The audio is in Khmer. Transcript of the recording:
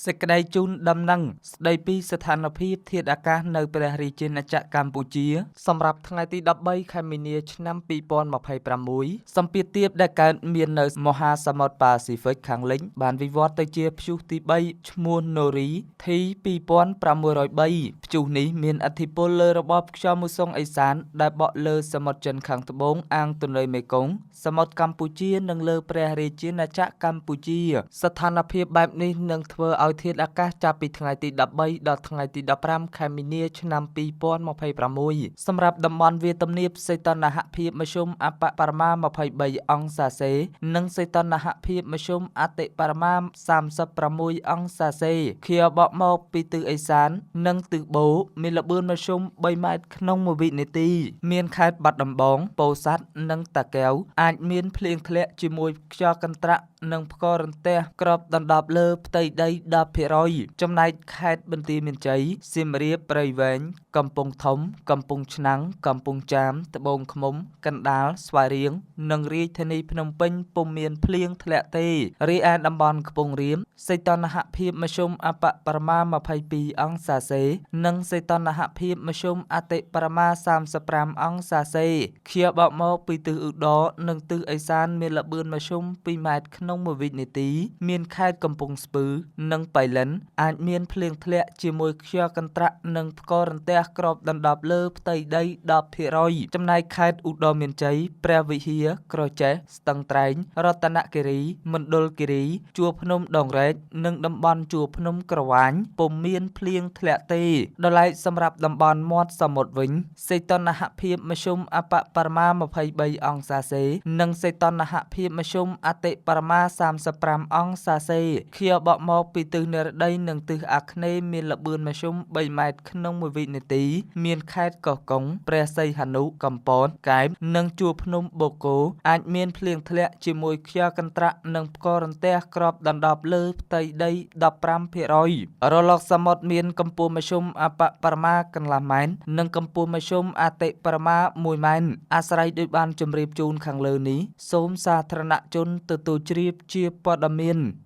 សេចក្តីជូនដំណឹងស្តីពីស្ថានភាពធាតុអាកាសនៅព្រះរាជាណាចក្រកម្ពុជាសម្រាប់ថ្ងៃទី13 ខែមីនា ឆ្នាំ 2026 សម្ពាធទាបដែលកើតមាននៅមហាសមុទ្រប៉ាស៊ីហ្វិកខាងលិចបានវិវត្តទៅជាព្យុះទី3ឈ្មោះ Nori T2503 ព្យុះនេះមានឥទ្ធិពលលើរបបខ្យល់មូសុងឦសានដែលបក់លើសមុទ្រចិនខាងត្បូងអាងទន្លេមេគង្គសមុទ្រកម្ពុជានិងលើព្រះរាជាណាចក្រកម្ពុជាស្ថានភាពបែបនេះនឹងធ្វើឲ្យធាតុអាកាសចាប់ពីថ្ងៃទី13ដល់ថ្ងៃទី15 ខែមីនា ឆ្នាំ 2026 សម្រាប់តំបន់វាលទំនាបសីតុណ្ហភាពមធ្យមអបបរមា 23 អង្សាសេ និងសីតុណ្ហភាពមធ្យមអតិបរមា 36 អង្សាសេ ខៀវបក់មកពីទិសឦសាន និងទិសបូរមានល្បឿនមធ្យម 3 ម៉ែត្រក្នុងមួយវិនាទី មានខេត្តបាត់ដំបង ពោធិ៍សាត់ និងតាកែវអាចមានភ្លៀងធ្លាក់ជាមួយខ្យល់កន្ត្រាក់និងផ្គររន្ទះគ្របដណ្ដប់លើផ្ទៃដី 10% ចំណែកខេត្តបន្ទាយមានជ័យ សៀមរាប ព្រៃវែង កំពង់ធំ កំពង់ឆ្នាំង កំពង់ចាម ត្បូងឃ្មុំ កណ្ដាល ស្វាយរៀង និងរាជធានីភ្នំពេញពុំមានភ្លៀងធ្លាក់ទេ រីឯតំបន់ខ្ពង់រាបសីតុណ្ហភាពមធ្យមអបបរមា 22 អង្សាសេ និងសីតុណ្ហភាពមធ្យមអតិបរមា 35 អង្សាសេ ខៀវបក់មកពីទិសឧត្តរនិងទិសឦសានមានល្បឿនមធ្យម 2 ម៉ែត្រក្នុងមួយវិនាទី មានខេត្តកំពង់ស្ពឺ និងប៉ៃលិនអាចមានភ្លៀងធ្លាក់ជាមួយខ្យល់កន្ត្រាក់និងផ្គររន្ទះគ្របដណ្ដប់លើផ្ទៃដី 10% ចំណែកខេត្តឧត្តរមានជ័យ ព្រះវិហារ ក្រចេះ ស្ទឹងត្រែង រតនគិរី មណ្ឌលគិរី ជួរភ្នំដងរែក និងតំបន់ជួរភ្នំក្រវាញពុំមានភ្លៀងធ្លាក់ទេដល់ឡែកសម្រាប់តំបន់មាត់សមុទ្រវិញសីតុណ្ហភាពមធ្យមអបបរមា 23 អង្សាសេ និងសីតុណ្ហភាពមធ្យមអតិបរមា 35 អង្សាសេ ខៀវបក់មកពីទិសនិរតីនិងទិសអាគ្នេយ៍មានល្បឿនមធ្យម 3 ម៉ែត្រក្នុងមួយវិនាទី មានខេត្តកោះកុង ព្រះសីហនុ កំពត កែប និងជួរភ្នំបូកគោអាចមានភ្លៀងធ្លាក់ជាមួយខ្យល់កន្ត្រាក់និងផ្គររន្ទះគ្របដណ្ដប់លើផ្ទៃដី 15% រលកសមុទ្រមានកម្ពស់មធ្យមអបបរមាកន្លះម៉ែត្រនិងកម្ពស់មធ្យមអតិបរមា 1 ម៉ែត្រអាស្រ័យដោយបានជម្រាបជូនខាងលើនេះសូមសាធារណជនទទួលជ្រាបជាព័ត៌មាន